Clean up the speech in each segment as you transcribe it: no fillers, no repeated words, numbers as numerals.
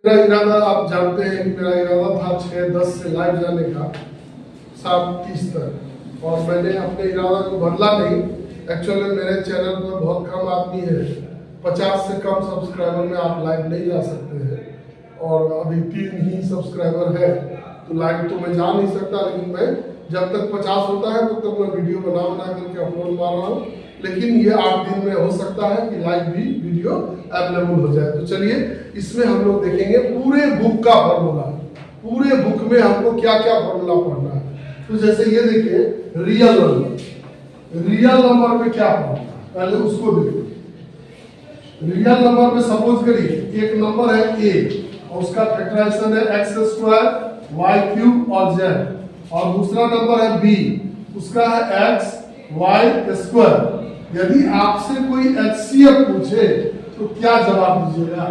मेरा इरादा आप जानते हैं कि मेरा इरादा था 6:10 से लाइव जाने का 7:30 तक, और मैंने अपने इरादा को बदला नहीं। एक्चुअली मेरे चैनल पर बहुत कम आदमी है, 50 से कम सब्सक्राइबर में आप लाइव नहीं जा सकते हैं, और अभी 3 ही सब्सक्राइबर है, तो लाइव तो मैं जा नहीं सकता। लेकिन मैं जब तक 50 होता है तब तक मैं वीडियो बना करके अपलोड मार रहा हूँ। लेकिन ये 8 दिन में हो सकता है कि लाइव भी वीडियो अवेलेबल हो जाए। तो चलिए इसमें हम लोग देखेंगे पूरे बुक का फॉर्मूला, पूरे बुक में हमको क्या क्या फॉर्मूला पढ़ना है। तो जैसे ये देखिए, रियल नंबर में क्या पढ़ना, पहले उसको देखिए। रियल नंबर में सपोज करिए एक नंबर है a और उसका फैक्टराइजेशन है x² y³ और z, और दूसरा नंबर है b, उसका है x y²। यदि आपसे कोई HCF पूछे तो क्या जवाब दीजिएगा,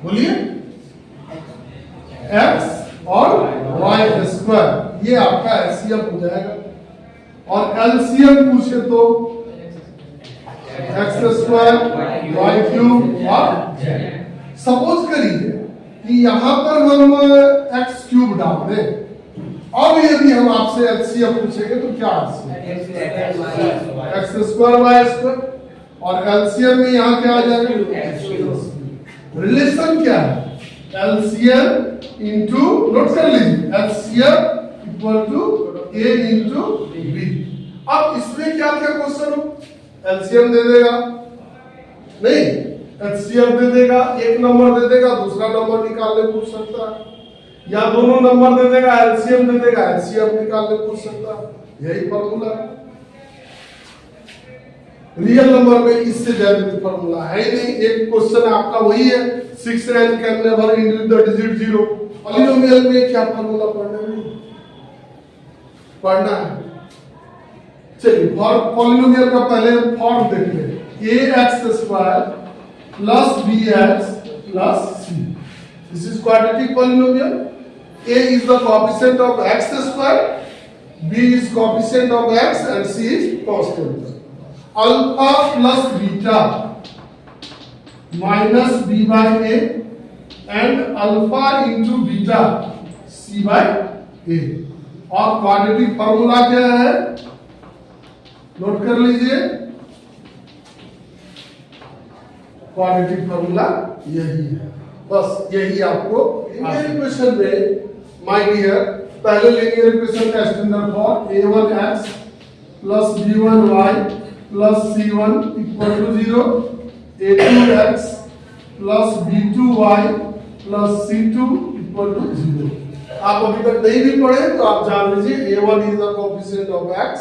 बोलिए। x और y², ये आपका HCF हो जाएगा। और LCM पूछे तो x² y³ और सपोज करिए कि यहां पर हम x³ डाल दें। अब यदि हम आपसे HCF पूछेंगे तो क्या x² y², और LCM में यहाँ क्या आ जाएगा, रिलेशन क्या है, LCM इंटू, नोट कर लीजिए, LCM equal to A into B। अब इसमें क्या क्या क्वेश्चन हो, LCM दे देगा नहीं, HCF दे देगा, एक नंबर दे देगा, दूसरा नंबर निकालने पूछ सकता है, या दोनों नंबर दे देगा, LCM दे देगा, HCF निकालने पूछ सकता है। यही फॉर्मूला है। रियल नंबर में इससे ज्यादा फॉर्मूला है नहीं। एक क्वेश्चन आपका वही है, 6n can never include the digit 0। Polynomial में क्या फॉर्मूला पढ़ना है। चलिए पॉलिनोमियल का पहले फॉर्म देख लें, ax² plus bx plus c। This is quadratic polynomial. A is the coefficient of x², b is coefficient of x, and c is constant। Alpha plus beta minus b by a and alpha into beta c by a। और quadratic formula क्या है, note कर लीजिए, quadratic formula यही है। बस यही आपको लीनियर इक्वेशन में, माय डियर, पहले लीनियर इक्वेशन का standard form a1x plus b1y plus c1 equal to 0, a2x plus b2y plus c2 equal to 0। आप अभी तक नहीं भी पढ़े तो आप जान लीजिए, a1 is the coefficient of x,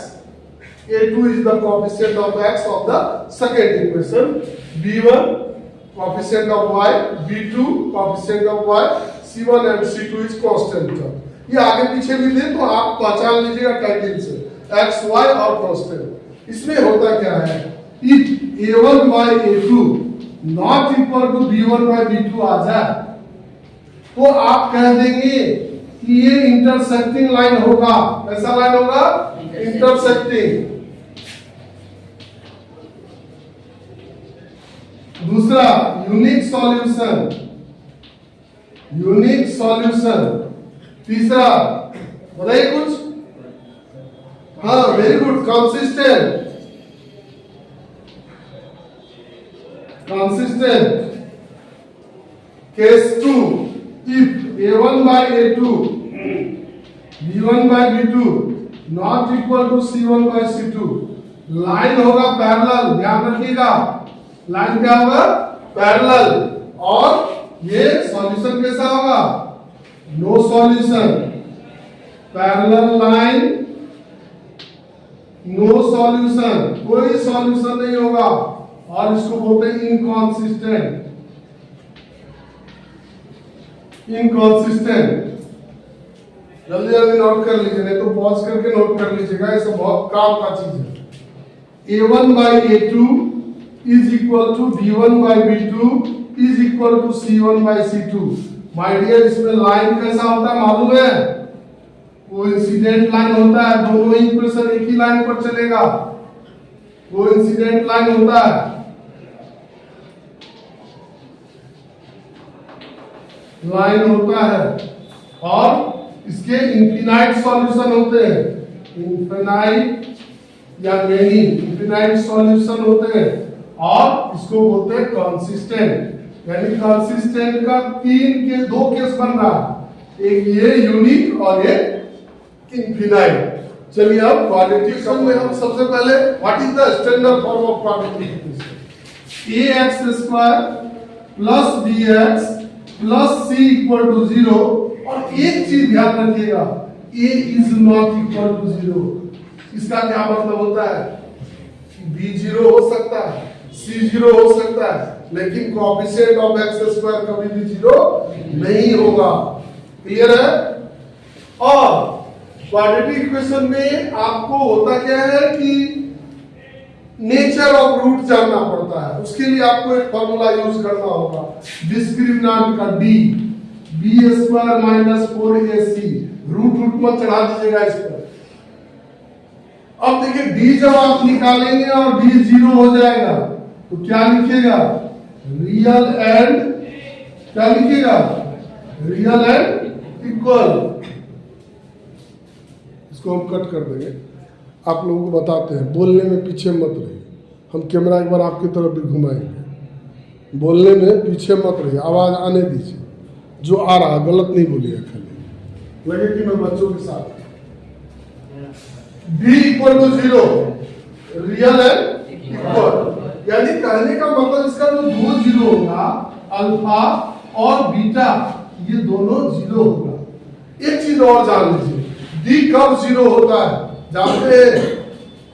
a2 is the coefficient of x of the second equation, b1 coefficient of y, b2 coefficient of y, c1 and c2 is constant term। ये आगे पीछे भी दे तो आप पहचान लीजिएगा टाइटल से, x y और कांस्टेंट। इसमें होता क्या है, if a1 by a2 not equal to b1 by b2 आ जाए तो आप कह देंगे कि ये इंटरसेक्टिंग लाइन होगा। कैसा लाइन होगा, इंटरसेक्टिंग। दूसरा यूनिक सॉल्यूशन। तीसरा बताइए कुछ, हाँ very good, consistent. Case 2, if a1 by a2 b1 by b2 not equal to c1 by c2, line होगा पैरेलल। ध्यान रखिएगा, लाइन क्या होगा, पैरेलल। और ये सॉल्यूशन कैसा होगा, no solution. Parallel line, no solution, कोई सॉल्यूशन नहीं होगा, और इसको बोलते हैं इनकॉन्सिस्टेंट। जल्दी जल्दी नोट कर लीजिए, नहीं तो पॉज करके नोट कर लीजिएगा, ये सब बहुत काम का चीज है। a1 by a2 is equal to b1 by b2 is equal to c1 by c2। My dear, इसमें लाइन कैसा होता है मालूम है, कोइंसिडेंट लाइन होता है। दोनों इक्वेशन एक ही लाइन पर चलेगा, कोइंसिडेंट लाइन होता है। लाइन होता है और इसके इनफिनाइट सॉल्यूशन होते हैं, इनफिनाइट या मेनी इनफिनाइट सॉल्यूशन होते हैं, और इसको बोलते हैं कंसिस्टेंट। यानी कंसिस्टेंट का दो केस बन रहा है, एक ये यूनिक और एक इनफिनाइट। चलिए अब क्वाड्रेटिक में हम सबसे पहले what is the standard form of quadratic equation? ax² plus bx plus c equal to 0। और एक चीज ध्यान रखिएगा, a is not equal to 0। इसका क्या मतलब होता है? b 0 हो सकता है, c 0 हो सकता है, लेकिन कोएफिशिएंट ऑफ x² कभी भी 0 नहीं होगा। क्लियर है? और क्वाड्रेटिक इक्वेशन में आपको होता क्या है कि नेचर ऑफ रूट जानना पड़ता है। उसके लिए आपको एक फॉर्मूला यूज करना होगा, डिस्क्रिमिनेंट का d, b² minus 4ac। Root मत चढ़ा दीजिएगा इस पर। अब देखिए d जब आप निकालेंगे और d 0 हो जाएगा तो क्या लिखिएगा? रियल एंड क्या लिखिएगा? Real and equal. इसको हम कट कर देंगे। आप लोगों को बताते हैं, बोलने में पीछे मत रहिए। हम कैमरा एक बार आपकी तरफ भी घुमाएंगे। बोलने में पीछे मत रहिए, आवाज आने दीजिए। जो आ रहा गलत नहीं बोलिए, खाली लगे कि मैं बच्चों के साथ। d equal to 0, real and equal. यानी कहने का मतलब इसका जो दो 0 होगा, अल्फा और बीटा, ये दोनों 0 होगा। एक चीज और जान लीजिए, d कब 0 होता है? जानते हैं?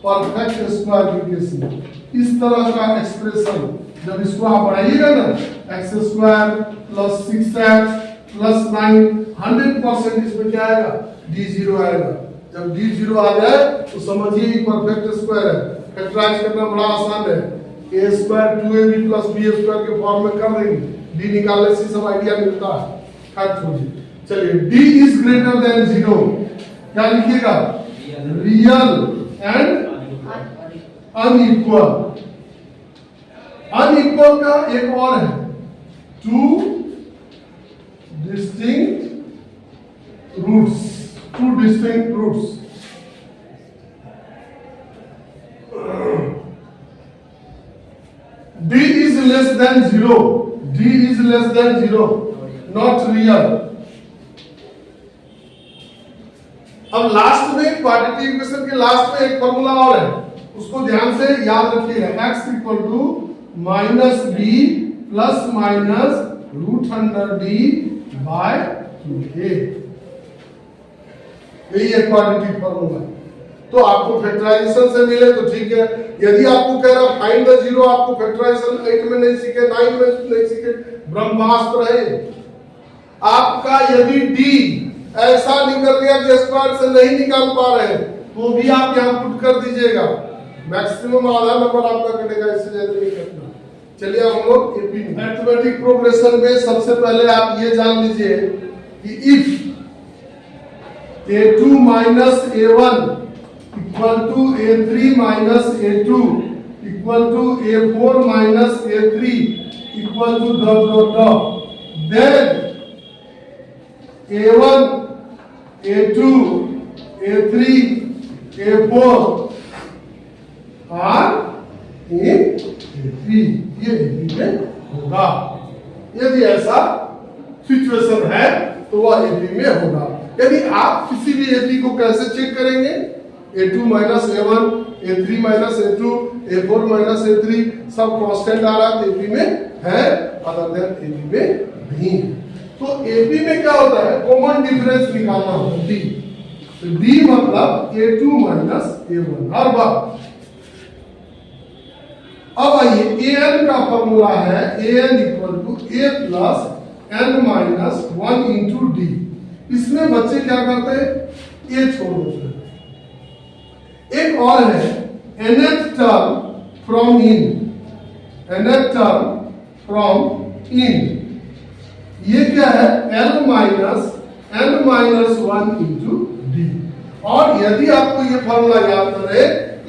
परफेक्ट स्क्वायर के केस में इस तरह का एक्सप्रेशन जब इसको आप बढ़ाइएगा ना, x² प्लस 6x प्लस 9, 100% इसमें क्या आएगा? d 0 आएगा। जब d 0 आ जाए तो समझिए परफेक्ट स्क्वायर है। फैक्टराइज करना बड़ा आसान है, a² 2ab प्लस b² के फॉर्म में कर देंगे, d निकालने से सब आइडिया मिलता है। हट छोड़िए। चलिए d इज ग्रेटर देन 0, क्या लिखिएगा? Real and unequal. अनइक्वल का एक और है, two distinct roots. Two distinct roots. d is less than 0, d is less than 0, not real। अब लास्ट में क्वाड्रेटिक इक्वेशन के लास्ट में एक फॉर्मूला और है, उसको ध्यान से याद रखिएगा। x equal to minus b plus minus √d by 2a। यही है क्वाड्रेटिक फॉर्मूला। तो आपको फैक्टराइजेशन से मिले तो ठीक है। यदि आपको कह रहा फाइंड द 0, आपको फैक्टराइजेशन 8 में नहीं सीखे, 9 में नहीं सीखे, ब्रह्मास्त्र है आपका। यदि d ऐसा निकल गया कि स्क्वायर से नहीं निकाल पा रहे तो भी आप यहां पुट कर दीजिएगा। मैक्सिमम आधा नंबर आपका कटेगा, इससे ज्यादा नहीं कटना। चलिए अब हम लोग एपी मैथमेटिक प्रोग्रेशन में सबसे पहले आप ये जान लीजिए कि if a2 minus a1 equal to a3 minus a2 equal to a4 minus a3 equal to dot dot dot, then a1 a2 a3 a4 और a3, ये एपी में होगा। यदि ऐसा सिचुएशन है तो वह एपी में होगा। यदि आप किसी भी एपी को कैसे चेक करेंगे? a2 minus a1, a3 minus a2, a4 minus a3 सब कांस्टेंट आ रहा है तो एपी में है, अदर देन एपी में नहीं है। तो एपी में क्या होता है? कॉमन डिफरेंस निकालना होता है, d। तो d मतलब a2 माइनस a1 हर बार। अब आइए an का फॉर्मूला है an equal to a plus n minus 1 into d. इसमें बच्चे क्या करते हैं? a छोड़ देते हैं। एक और है nth term from in, nth term from in. ये क्या है? l minus n minus 1 into D. और यदि आपको ये फॉर्मूला याद रहे,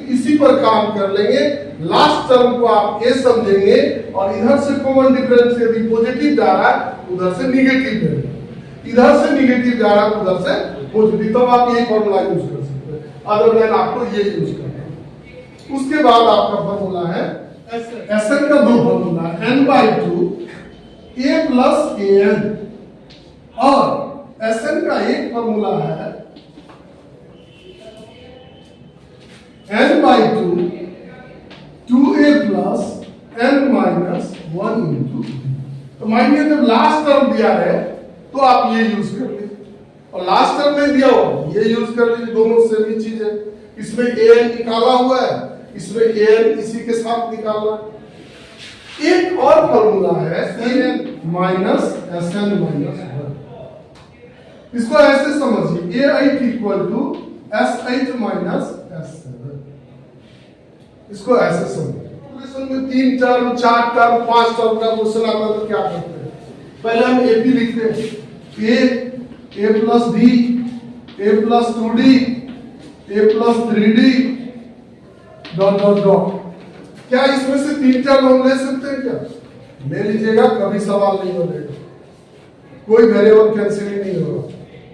इसी पर काम कर लेंगे। लास्ट टर्म को आप ए समझेंगे और इधर से कॉमन डिफरेंस यदि पॉजिटिव जा रहा है उधर से निगेटिव है, इधर से निगेटिव जा रहा है उधर से पॉजिटिव, तब आप यही फॉर्मूला यूज कर सकते हैं, अदरवाइज आपको ये यूज करना है। उसके बाद आपका फॉर्मूला है Sn का दो formula n/2 a plus an और Sn का एक फॉर्मूला है n/2 2a plus n minus 1 into. तो मानिए जब लास्ट टर्म दिया है तो आप ये यूज कर लीजिए, और लास्ट टर्म नहीं दिया हो ये यूज कर लीजिए, दोनों सेम ही चीज है। इसमें an निकाला हुआ है, इसमें an इसी के साथ निकालना। एक और फॉर्मूला है an माइनस Sn माइनस 1। इसको ऐसे समझिए a8 equal to S8 minus S7, इसको ऐसे समझिए। में 3 टर्म 4 टर्म 5 टर्म का क्वेश्चन आता है तो क्या करते हैं, पहले हम ए पी लिखते हैं, a plus b, a plus 2d, a plus 3d dot dot dot. क्या इसमें से 3 टर्म हम ले सकते हैं? क्या ले लीजिएगा, कभी सवाल नहीं बनेगा, कोई वेरिएबल कैंसिल ही नहीं होगा,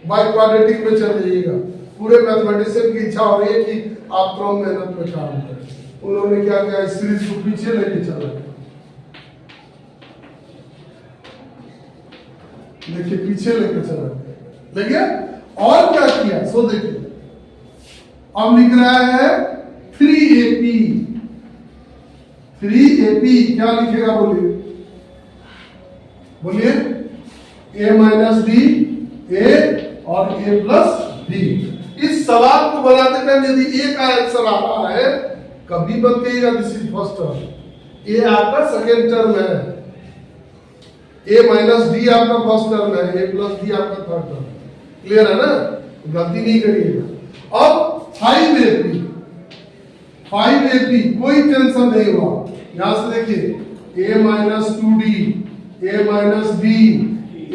बाय क्वाड्रेटिक में चल जाइएगा। पूरे मैथमेटिशियन की इच्छा हो रही है कि आप कम मेहनत में काम करें, उन्होंने क्या किया, इस सीरीज को पीछे लेके चला, देखिए पीछे लेके चला, देखिए और क्या किया, सो देखिए अब लिख रहा है 3AP, 3AP क्या लिखेगा बोलिए, बोलिए a माइनस b a और a प्लस b। इस सवाल को बनाते टाइम यदि a का आंसर आ रहा है कभी बताइएगा this is first term, a आपका सेकेंड टर्म है, a माइनस d आपका फर्स्ट टर्म है, a प्लस d आपका थर्ड टर्म। क्लियर है ना, गलती नहीं करिएगा। अब 5AP, 5AP कोई टेंशन नहीं हुआ, यहां से देखिए a minus 2d, a minus b,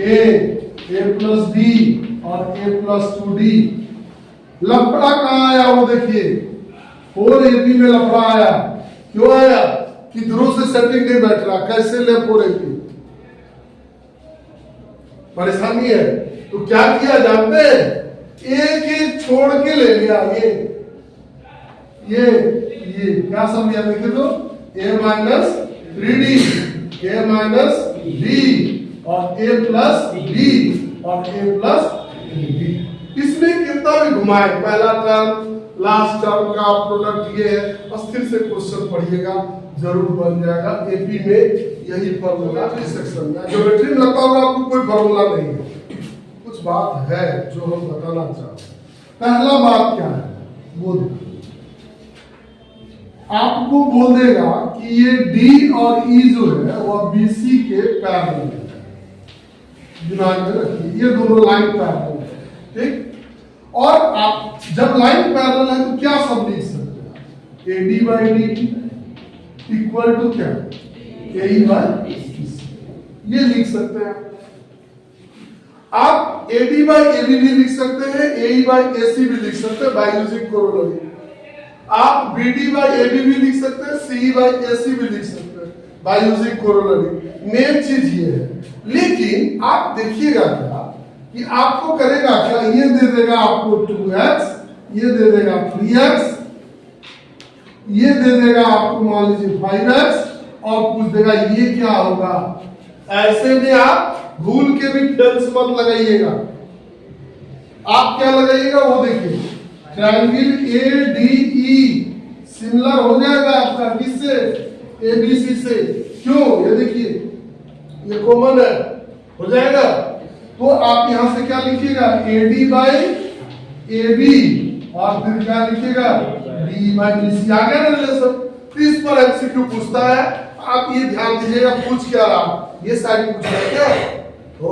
a plus b और a प्लस 2d। लफड़ा कहां आया वो देखिए, 4AP में लफड़ा आया, क्यों आया, किधरों से सेटिंग नहीं बैठ रहा, कैसे ले 4AP, परेशानी है। तो क्या किया जानते हैं, एक एक छोड़ के ले लिया, ये क्या समझिया, देखिए तो a minus 3d, a minus b और a प्लस b और a प्लस b। इसमें कितना भी घुमाए, पहला टर्म लास्ट टर्म का प्रोडक्ट ये है, अस्थिर से क्वेश्चन पढ़िएगा जरूर बन जाएगा। एपी में यही फॉर्मूला इस सेक्शन में, ज्योमेट्री में लगता होगा आपको कोई फॉर्मूला नहीं है, कुछ बात है जो हम बताना चाहते हैं। पहला बात क्या है वो आपको बोल देगा कि ये D और E जो है वह BC के पैरेलल है, दिमाग में रखिए ये दोनों लाइन पैरेलल है, ठीक। और आप जब लाइन पैरेलल है तो क्या सब लिख सकते हैं, AD by d equal to क्या, AE बाई ये लिख सकते हैं। आप AD बाई AB भी लिख सकते हैं, AE बाई AC भी लिख सकते हैं बाय यूजिंग कोरोलरी। आप BD बाई AB भी लिख सकते हैं, CE बाई AC भी लिख सकते हैं बाय यूजिंग कोरोलरी। मेन चीज ये है, लेकिन आप देखिएगा क्या कि आपको करेगा क्या, ये दे देगा आपको 2x, ये दे देगा 3x, ये दे देगा आपको मान लीजिए 5x और पूछ देगा ये क्या होगा। ऐसे में आप भूल के भी टेंस मत लगाइएगा, आप क्या लगाइएगा वो देखिए, ट्रायंगल ADE सिमिलर हो जाएगा आपका किससे, ABC से, क्यों, ये देखिए ये कॉमन है, हो जाएगा। तो आप यहां से क्या लिखिएगा, AD बाई AB और फिर क्या लिखिएगा, DE बाई BC। आ गया ना रिलेशन। तो इस पर एमसीक्यू पूछता है, आप ये ध्यान दीजिएगा पूछ क्या रहा, ये सारी पूछ रहा है क्या, ओ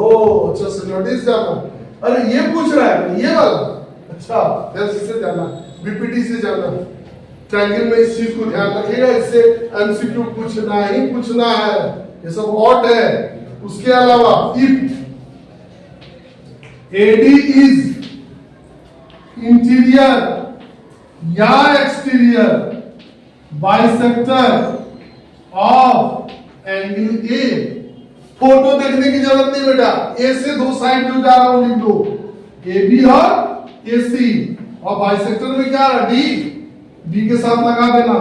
अच्छा से नोटिस जाना, अरे ये पूछ रहा है ये वाला, अच्छा ध्यान से जाना, बीपीटी से जाना, ट्रायंगल में इस चीज को ध्यान रखिएगा, इससे एमसीक्यू पूछना ही पूछना है, ये सब ऑट है। उसके अलावा इफ AD is interior या exterior bisector of angle A. Photo देखने की जरूरत नहीं बेटा, ए से दो साइड जो जा रहा हूं लिख दो, ए बी और ए सी, और बाइसेक्टर में क्या रहा डी, डी के साथ लगा देना।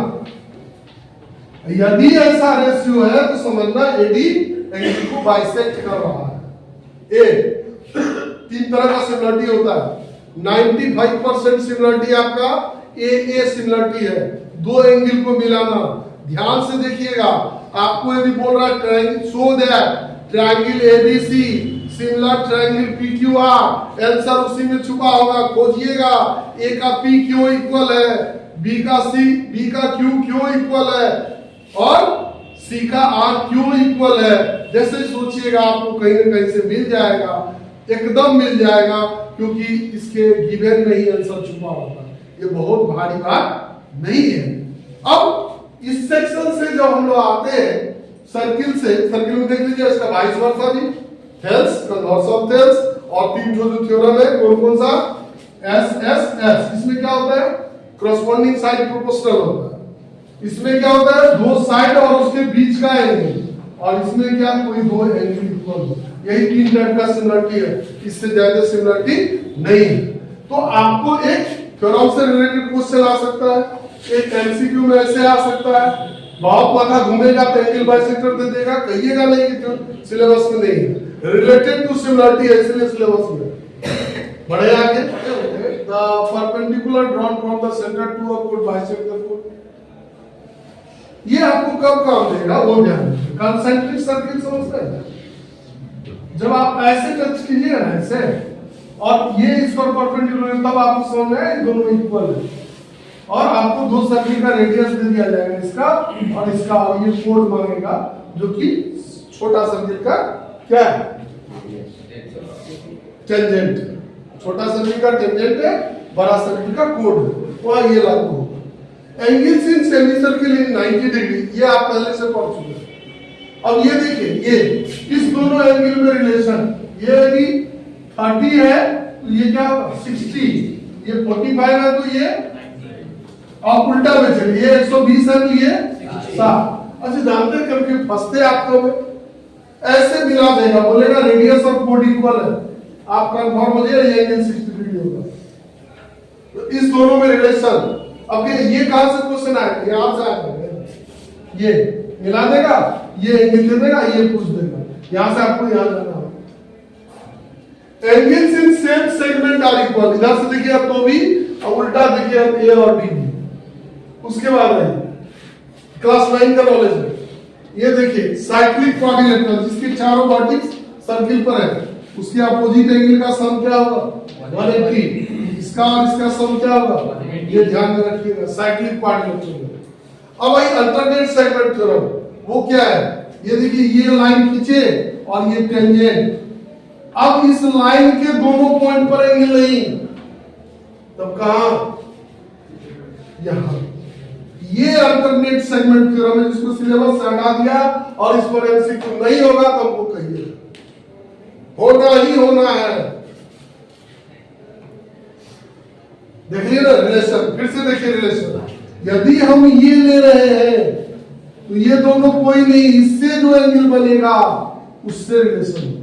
यदि ऐसा रेशियो है तो समझना एडी एंगल को बाइसेक्ट कर रहा है। ए तीन तरह का सिमिलरिटी होता है। 95% सिमिलरिटी आपका ए सिमिलरिटी है, दो एंगल को मिलाना। ध्यान से देखिएगा, आपको यदि बोल रहा है triangle show that triangle ABC similar triangle PQR, answer उसी में छुपा होगा, खोजिएगा। ए का पी क्यू इक्वल है, बी का सी, बी का क्यू क्यू इक्वल है, और सी का आर क्यू इक्वल है। जैसे सोचिएगा आपको कहीं ना कहीं से मिल जाएगा, एकदम मिल जाएगा, क्योंकि इसके गिवन में ही आंसर छुपा होगा। ये बहुत भारी बात नहीं है। अब इस सेक्शन से जब हम लोग आते हैं सर्किल से, सर्किल में देख लीजिए इसका वाइस वर्सा भी, हेल्स कन्वर्स ऑफ हेल्स, और तीन जो थ्योरम है कौन कौन सा, एस एस एस। इसमें क्या होता है, कॉरस्पॉन्डिंग साइड प्रोपोर्शनल होता है। इसमें क्या होता है, दो साइड और उसके बीच का एंगल, और इसमें क्या कोई दो एंगल इक्वल हो। यही तीन टाइप का सिमिलरिटी है, इससे ज्यादा सिमिलरिटी नहीं है। तो आपको एक थ्योरम से रिलेटेड क्वेश्चन आ सकता है, एक एमसीक्यू में ऐसे आ सकता है, बहुत माथा घूमेगा तो एंगल बाइसेक्टर दे देगा, कहिएगा नहीं कि तो सिलेबस में नहीं है। रिलेटेड टू सिमिलरिटी है, इसलिए सिलेबस में। बढ़े आगे, the perpendicular drawn from the centre to a code bisector code, ये आपको कब काम देगा वो ध्यान रखिए। कंसेंट्रिक सर्किल समझते हैं, जब आप ऐसे टच कीजिएगा ना ऐसे, और ये इस पर परपेंडिकुलर, तब आपको समझ में आए दोनों इक्वल है, और आपको दो सर्किल का रेडियस दे दिया जाएगा, इसका और इसका, और ये कोड मांगेगा जो कि छोटा सर्किल का क्या है, टेंजेंट। छोटा सर्किल का टेंजेंट है, बड़ा सर्किल का कोड है, वहां ये लागू होगा। Angles in semi circle in 90 degree, ये आप पहले से पढ़ चुके हैं। अब ये देखिए, ये इस दोनों एंगल में रिलेशन, ये यदि 30 है तो ये क्या होगा 60, ये 45 है तो ये, और उल्टा में चलिए, ये 120 है तो ये 60। अच्छा जानते करके फंसते आपको में ऐसे मिला देगा, बोलेगा रेडियस ऑफ कोड इक्वल है, आप कंफर्म हो जाए ये एंगल 60 डिग्री होगा। तो इस दोनों में रिलेशन, अब ये कहां से क्वेश्चन आएगा, यहां से आएगा, ये मिला देगा, ये एंगल दे देगा, ये पूछ देगा, यहां से आपको यहां जाना होगा। Angles in same segment are equal, इधर से देखिए आप तो भी, और उल्टा देखिए आप ए और बी भी। उसके बाद है क्लास 9 का नॉलेज है, ये देखिए साइक्लिक क्वाड्रिलेटरल, जिसके चारों वर्टिक्स सर्किल पर है, उसके अपोजिट एंगल का सम क्या होगा 180, इसका और इसका सम क्या होगा, ये ध्यान में रखिएगा साइक्लिक क्वाड्रिलेटरल। अब भाई अल्टरनेट सेगमेंट थ्योरम, वो क्या है, ये देखिए ये लाइन खींचे और ये टेंजेंट, अब इस लाइन के दोनों पॉइंट पर एंगल नहीं, तब कहां, यहां। ये अल्टरनेट सेगमेंट थ्योरम है, जिसको सिलेबस से हटा दिया, और इस पर एमसीक्यू नहीं होगा तो हमको कहिए, होना ही होना है। देखिए ना रिलेशन, फिर से देखिए रिलेशन, यदि हम ये ले रहे हैं तो ये दोनों कोई नहीं, इससे जो एंगल बनेगा उससे रिलेशन,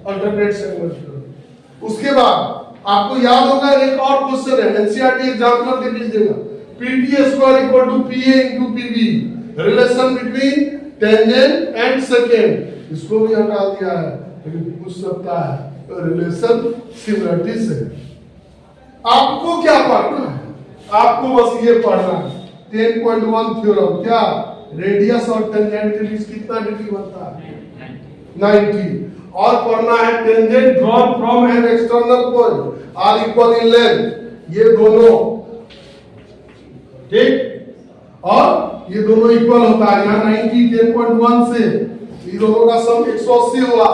अल्टरनेट सेगमेंट थ्योरम। उसके बाद आपको याद होगा एक और क्वेश्चन है, एनसीईआरटी एग्जाम्पल देख लीजिएगा, PT square equal to PA into PB, relation between tangent and secant, इसको भी हटा दिया है, लेकिन पूछ सकता है रिलेशन सिमिलरिटी से। आपको क्या पढ़ना है, आपको बस ये पढ़ना है 10.1 थ्योरम, क्या रेडियस और टेंजेंट के बीच कितना डिग्री बनता है 90, और पढ़ना है tangent drawn from an external point are equal in length, ये दोनों ठीक, और ये दोनों इक्वल होता है, यहाँ 90 10.1 से ये दोनों का सम 180 हुआ,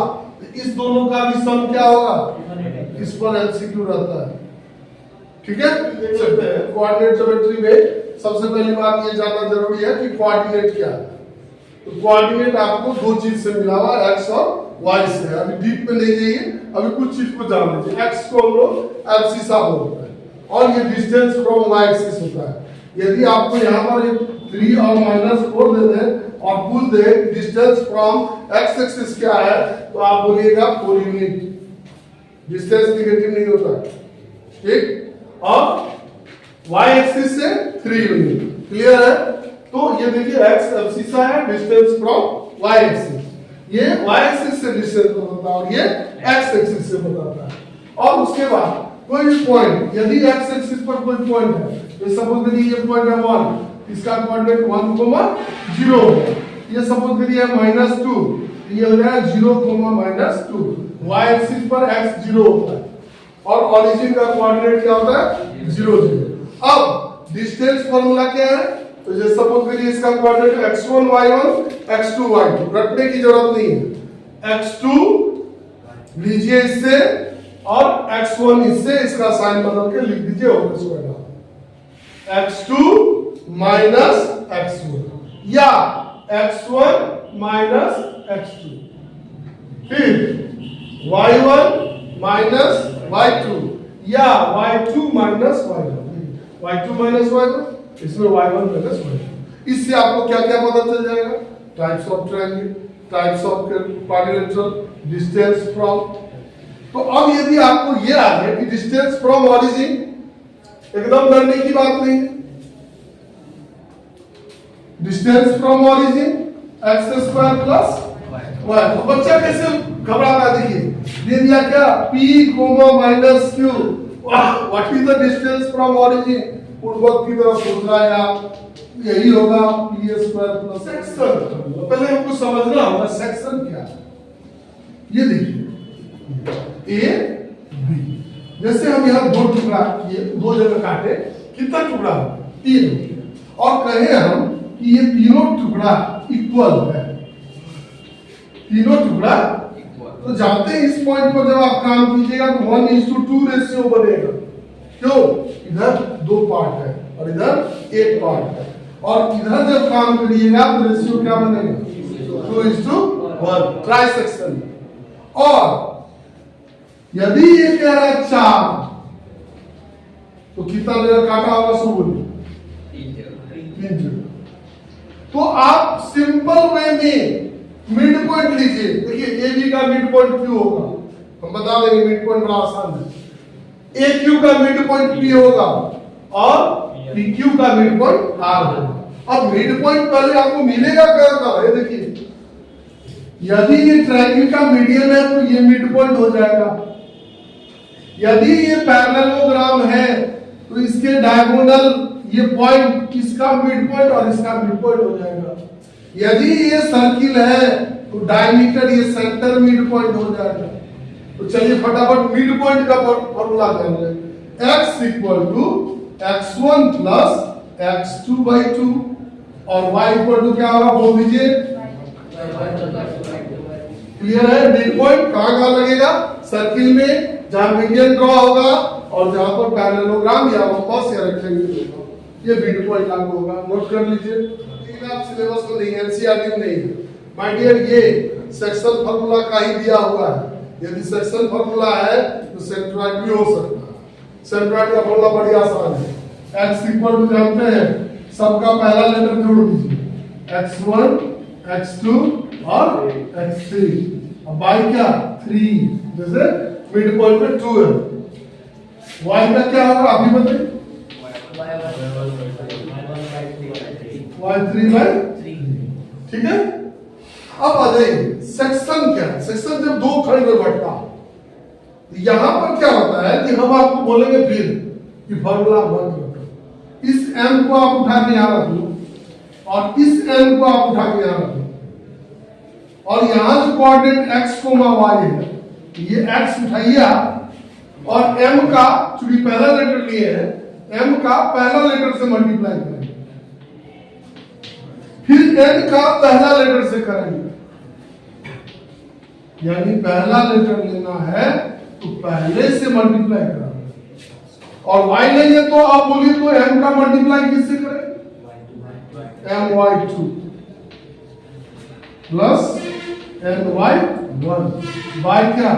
इस दोनों का भी सम क्या होगा, इस पर एमसीक्यू रहता है। ठीक है, देख सकते हैं कोऑर्डिनेट ज्योमेट्री में सबसे पहली बात ये जानना जरूरी है कि कोऑर्डिनेट क्या है। तो कोऑर्डिनेट आपको दो चीज से मिला हुआ, एक्स और वाई से है। अभी डीप में नहीं जाइए, अभी कुछ चीज को जान लीजिए। एक्स को हम लोग एब्सिसा बोलते हैं, और ये डिस्टेंस फ्रॉम y एक्सिस होता है। यदि आपको यहाँ पर 3 और -4 दे दें और पूछ दे डिस्टेंस फ्रॉम x एक्सिस क्या है, तो आप बोलिएगा 4 यूनिट। डिस्टेंस निगेटिव नहीं होता, ठीक। और y एक्सिस से 3 यूनिट, क्लियर है। तो ये देखिए x एब्सिसा है, डिस्टेंस फ्रॉम y एक्सिस, ये y एक्सिस से डिस्टेंस बताता है और ये x एक्सिस से बताता है। और उसके बाद कोई भी पॉइंट, यदि x एक्सिस पर कोई पॉइंट है, ये सपोज करिए ये पॉइंट है 1, इसका कोऑर्डिनेट 1, 0 है। ये सपोज करिए -2, ये हो जाएगा 0, -2। y एक्सिस पर x 0 होता है और ओरिजिन का कोऑर्डिनेट क्या होता है 0, 0। अब डिस्टेंस फार्मूला क्या है, तो जैसे सपोज करिए इसका coordinate x1 y1 x2 y2, रटने की जरूरत नहीं है। x2 लीजिए इससे और x1 इससे, इसका साइन बदल के लिख दीजिए whole square x2 minus x1 या x1 माइनस x2, फिर y1 माइनस y2 या y2 minus y1, y2 minus y1, इसमें y1 माइनस y2। इससे आपको क्या क्या पता चल जाएगा, types of triangle, types of quadrilateral, distance from. तो अब यदि आपको ये आ गया कि डिस्टेंस फ्रॉम ओरिजिन, एकदम डरने की बात नहीं, distance from origin x² plus y। तो बच्चा कैसे घबराता है, देखिए दे दिया क्या p, -q, what is the distance from origin, पूर्वक की तरफ सोच रहा है आप, यही होगा p² प्लस सेक्शन। पहले हमको समझना होगा सेक्शन क्या है। ये देखिए a b, जैसे हम यहाँ 2 टुकड़ा किए, 2 जगह काटे, कितना टुकड़ा, 3, और कहे हम कि ये तीनों टुकड़ा इक्वल है, तीनों टुकड़ा, तो जानते हैं इस पॉइंट पर जब आप काम कीजिएगा तो 1:2 रेशियो बनेगा। क्यों, इधर 2 पार्ट है और इधर 1 पार्ट है, और इधर जब काम करिएगा तो रेशियो क्या बनेगा 2:1, ट्राई सेक्शन। और यदि ये कह रहा है 4, तो कितना जगह काटा होगा, सुबह 3 जगह। तो आप सिंपल वे में मिड पॉइंट लीजिए। देखिए ए बी का मिड पॉइंट क्यू होगा, हम बता देंगे, मिड पॉइंट बड़ा आसान है। ए क्यू का मिड पॉइंट पी होगा और पी क्यू का मिड पॉइंट आर होगा। अब मिड पॉइंट पहले आपको मिलेगा क्या, ये देखिए यदि ये ट्रायंगल का मीडियन है तो ये मिड पॉइंट हो जाएगा। यदि ये पैरेललोग्राम है तो इसके डायगोनल ये पॉइंट, इसका मिड पॉइंट और इसका मिड पॉइंट हो जाएगा। यदि ये सर्किल है तो डायमीटर, ये सेंटर मिड पॉइंट हो जाएगा। तो चलिए फटाफट मिड पॉइंट का फॉर्मूला जान लें, x = x1 + x2/2 और y = क्या होगा, बोल दीजिए। क्लियर है, मिड पॉइंट कहाँ लगेगा, सर्किल में, जहां मीडियन ड्रॉ होगा और जहां पर पैरेललोग्राम या रोम्बस या रेक्टेंगल होगा, ये मिड पॉइंट लागू होगा। नोट कर लीजिए, लेकिन आप सिलेबस में नहीं, एनसीईआरटी में नहीं है माय डियर। ये सेक्शन फार्मूला का ही दिया हुआ है। यदि सेक्शन फार्मूला है तो सेंट्रॉइड भी हो सकता है। सेंट्रॉइड का फॉर्मूला बड़ी आसान है, x = जानते हैं, सबका पहला लेटर जोड़ दीजिए, x1 x2 और x3, अब y क्या 3, जैसे मिड पॉइंट पे 2 है, y का क्या होगा अभी बताइए, y3/3, ठीक है। अब आ जाइए सेक्शन क्या है। सेक्शन जब 2 खंड में बढ़ता है, यहां पर क्या होता है कि हम आपको बोलेंगे फिर कि फॉर्मूला बंद रखो, इस m को आप उठा के यहां रख लो और इस m को आप उठा के यहां रख लो, और यहां जो कोऑर्डिनेट x, y है, ये x उठाइए आप, और m का, चूंकि पहला लेटर लिए है, m का पहला लेटर से मल्टीप्लाई करेंगे, फिर n का पहला लेटर से करेंगे, यानी पहला लेटर लेना है तो पहले से मल्टीप्लाई करेंगे, और y नहीं है तो आप बोलिए तो m का मल्टीप्लाई किससे करें, my2 प्लस my1, y क्या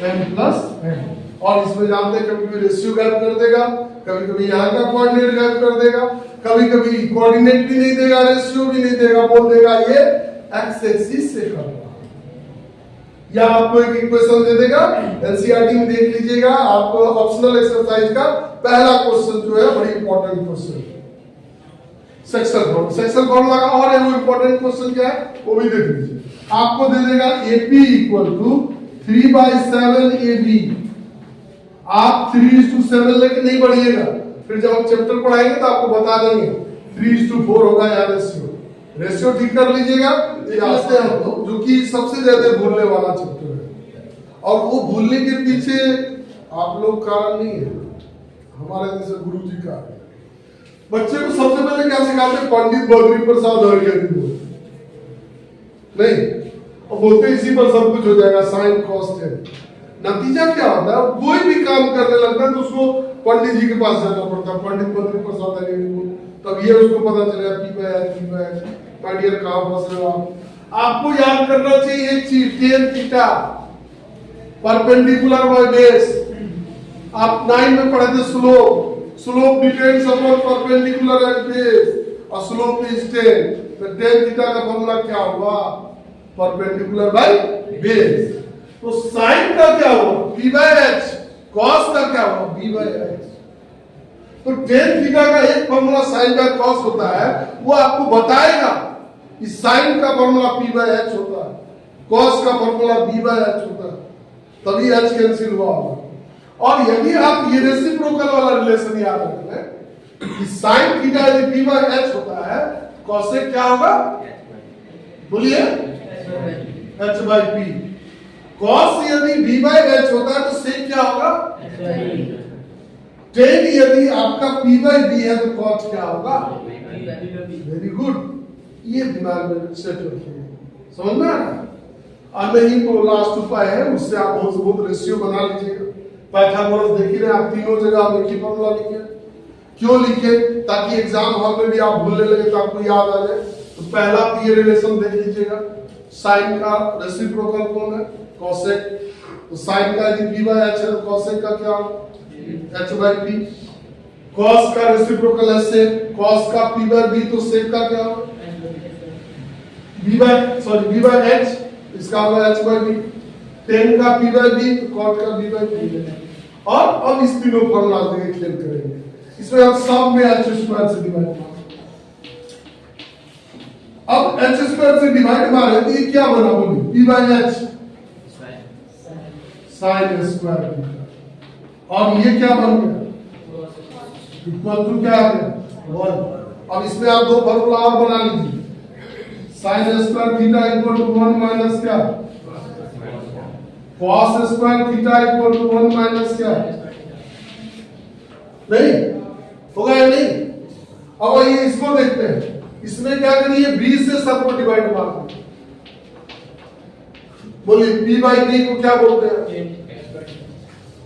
m + n, और इसमें जानते हैं कभी कभी रेशियो गायब कर देगा, कभी कभी यहाँ का कोऑर्डिनेट गायब कर देगा, कभी कभी कोऑर्डिनेट भी नहीं देगा, रेशियो भी नहीं देगा, बोल देगा ये एक्स एक्सिस से कर रहा है। या आपको एक इक्वेशन दे देगा, एनसीईआरटी में देख लीजिएगा, आपको ऑप्शनल एक्सरसाइज का पहला क्वेश्चन जो है बड़ी इंपॉर्टेंट क्वेश्चन है, सेक्शन फॉर्मूला का। और एक इंपॉर्टेंट क्वेश्चन क्या है वो भी देख लीजिए। आपको दे देगा AP इक्वल टू 3/7 AB। आप 3:7 लेके नहीं बढ़िएगा, फिर जब हम चैप्टर पढ़ाएंगे तो आपको बता देंगे 3:4 होगा या रेशियो ठीक कर लीजिएगा। आते हैं हम जो कि सबसे ज्यादा भूलने वाला चैप्टर है, और वो भूलने के पीछे आप लोग कारण नहीं है, हमारे जैसे गुरु जी का। बच्चे को सबसे पहले क्या सिखाते हैं, पंडित बद्री प्रसाद हरिहर नहीं, और बोलते इसी पर सब कुछ हो जाएगा, साइन कॉस टेन। नतीजा क्या होता है, कोई भी काम करने लगता है तो उसको पंडित जी के पास जाना पड़ता है, पंडित बद्री प्रसाद हरिहर को, तब ये उसको पता चलेगा P/H माय डियर कहां फंस रहे हो आप। आपको याद करना चाहिए एक चीज, tan theta perpendicular by base. आप 9 में पढ़े थे slope depends upon perpendicular and base, और स्लोप इज 10। तो tan थीटा का फॉर्मूला क्या हुआ, परपेंडिकुलर बाय बेस। तो साइन का क्या हुआ, P/H, cos का क्या हुआ, B/H। तो tan थीटा का एक फॉर्मूला साइन बाय cos होता है, वो आपको बताएगा कि साइन का फॉर्मूला P/H होता है, cos का फॉर्मूला B/H होता है, तभी H कैंसिल हुआ होगा। और यदि आप ये रेसिप्रोकल वाला रिलेशन याद रखना है कि साइन थीटा यदि P/H होता है, cosec क्या होगा, बोलिए H/P। cos यदि B/H होता है तो sec क्या होगा, tan यदि आपका P/B है तो cot क्या होगा, वेरी गुड, ये दिमाग में सेट रखिए, समझ में आ रहा है। और नहीं तो लास्ट उपाय है, उससे आप बहुत से बहुत रेशियो बना लीजिएगा। पाइथागोरस देख रहे हैं आप, तीनों जगह आप एक ही फॉर्मूला लिखे। क्यों लिखे, ताकि एग्जाम हॉल में भी आप भूलने लगे तो आपको याद आ जाए। तो पहला आप ये रिलेशन देख लीजिएगा, साइन का रेसिप्रोकल कौन है, cosec। तो साइन का यदि P/H है तो cosec का क्या होगा, H/P। cos का रेसिप्रोकल है sec, cos का P/B तो sec का क्या होगा, B/H, इसका होगा H/B। tan का P/B तो cot का B/B। और अब इस तीनों फॉर्मूला से खेल करेंगे, इसमें हम सब में h² से डिवाइड मारेंगे। अब h² से डिवाइड मारे तो ये क्या बना, बोलिए P/H sin स्क्वायर थीटा, और ये क्या बन गया, इक्वल टू क्या आ गया 1। अब इसमें आप दो फॉर्मूला और बना लीजिए, sin square theta equal to 1 minus क्या, cos square theta equal to 1 minus क्या, नहीं होगा या नहीं। अब ये इसको देखते हैं, इसमें क्या करिए, b से सबको डिवाइड मार दो, बोलिए P/B को क्या बोलते हैं,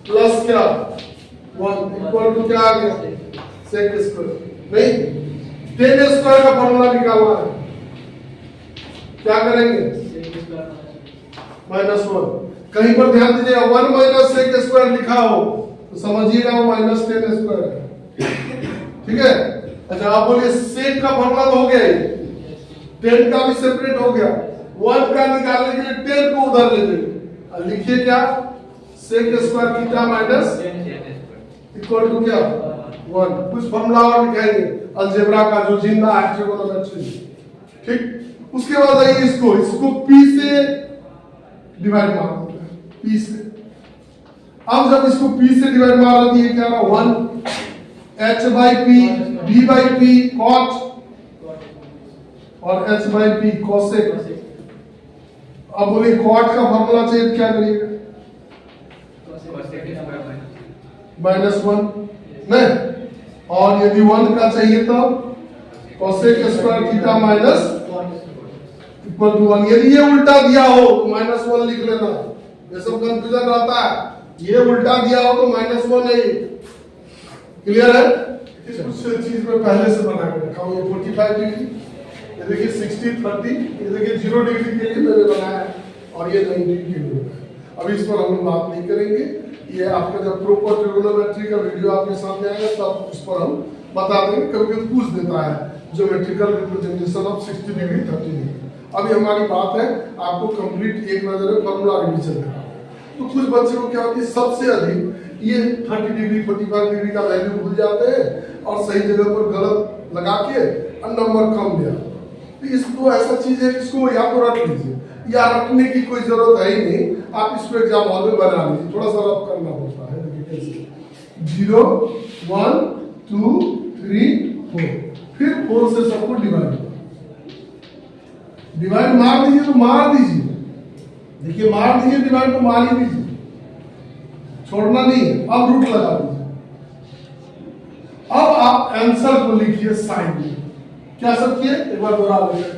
प्लस क्या 1 इक्वल टू क्या आ गया, sec स्क्वायर। नहीं, tan स्क्वायर का फॉर्मूला निकालना है, क्या करेंगे, -1। कहीं पर ध्यान दीजिएगा 1 माइनस sec स्क्वायर लिखा हो तो समझिएगा वो -tan स्क्वायर है, ठीक है। अच्छा आप बोलिए sec का फॉर्मूला तो हो गया, tan का भी सेपरेट हो गया, 1 का निकालने के लिए tan को उधर ले लेंगे, लिखिए क्या, sec square theta minus equal to क्या 1। कुछ फॉर्मूला और लिखाएंगे अलजेब्रा का जो जिंदा है, ट्रिगोनोमेट्री, ठीक। उसके बाद आइए इसको p से डिवाइड मार देते हैं, p से। अब जब इसको p से डिवाइड मार दिए क्या होगा, 1 H/P B/P cot और H/P cosec। अब बोलिए cot का फॉर्मूला चाहिए, क्या करिएगा, -1 नहीं, और यदि 1 का चाहिए तो cosec square theta minus equal to 1। यदि ये उल्टा दिया हो तो -1 लिख लेना, ये सब कंफ्यूजन रहता है, ये उल्टा दिया हो तो -1 है, क्लियर है। कुछ चीज में पहले से बना के रखा हूं, ये 45 डिग्री, ये देखिए 60-30, ये देखिए 0 डिग्री के लिए मैंने बनाया है, और ये 90 के लिए। अब इस पर हम लोग बात नहीं करेंगे, ये आपका जब प्रॉपर ट्रिगोनोमेट्री का वीडियो आपके सामने आएगा तब उस पर हम बता देंगे। कभी कभी पूछ देता है geometrical representation of 60 degree 30 degree. अभी हमारी बात है आपको कंप्लीट एक नजर में फॉर्मूला रिवीजन का। तो कुछ बच्चे को क्या होती है सबसे अधिक ये 30 डिग्री 45 डिग्री का वैल्यू भूल जाते हैं और सही जगह पर गलत लगा के नंबर कम दिया। तो इसको ऐसा चीज है इसको या तो रख लीजिए या रखने की कोई जरूरत है ही नहीं, आप इसको एग्जाम हॉल में बना लीजिए, थोड़ा सा रफ करना होता है। देखिए कैसे 0 1 2 3 4, फिर 4 से सबको डिवाइड मार दीजिए तो मार दीजिए। देखिए मार दीजिए डिवाइड तो मार ही दीजिए, छोड़ना नहीं है। अब रूट लगा दीजिए। अब आप आंसर को लिखिए साइन में। क्या सब किए एक बार दोहरा लीजिए।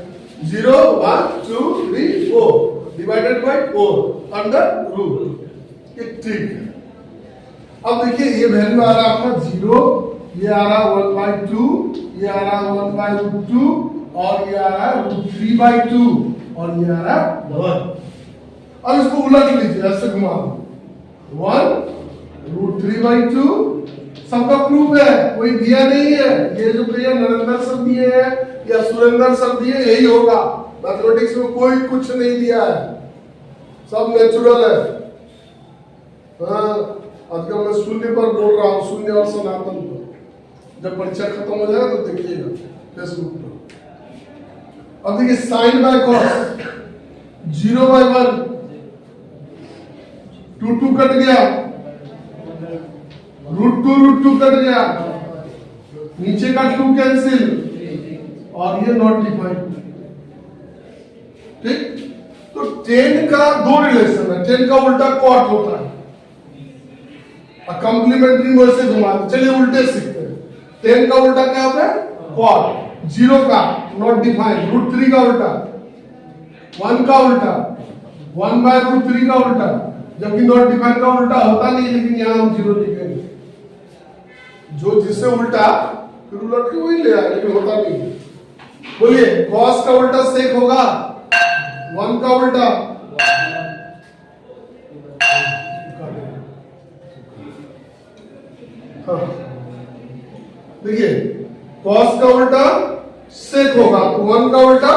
0 1 2 3 4 डिवाइडेड बाय 4 अंडर रूट। ये ठीक है। अब देखिए ये वैल्यू आ रहा है आपका 0, ये आ रहा 1/2, ये आ रहा 1/√2 और ये आ रहा है √3/2 और ये आ रहा है 1। अब इसको उलट लीजिए, ऐसे घुमा दो 1 √3/2। सबका प्रूफ है, कोई दिया नहीं है। ये जो भैया नरेंद्र सर दिए हैं या सुरेंद्र सर दिए यही होगा। मैथमेटिक्स में कोई कुछ नहीं दिया है, सब नेचुरल है। हाँ, आजकल मैं शून्य पर बोल रहा हूँ, शून्य और सनातन पर। जब परीक्षा खत्म हो जाएगा तो देखिएगा फेसबुक पर। अब देखिए साइन बाय कॉस 0/1 2 कट गया, √2 कट गया, नीचे का 2 कैंसिल और ये नॉट डिफाइंड। ठीक, तो 10 का दो रिलेशन है। 10 का उल्टा कॉट होता है, कॉम्प्लीमेंट्री में से घुमा दो। चलिए उल्टे सीखते हैं। 10 का उल्टा क्या होता है कॉट, 0 का नॉट डिफाइंड, √3 का उल्टा, 1 का उल्टा 1/√3 का उल्टा, जबकि नॉट डिफाइंड का उल्टा होता नहीं, लेकिन यहां हम 0 लिखेंगे। जो जिससे उल्टा फिर उलट के वही ले आए, लेकिन होता नहीं। बोलिए कॉस का उल्टा सेक होगा, 1 का उल्टा देखिए कॉस का उल्टा सेक होगा तो 1 का उल्टा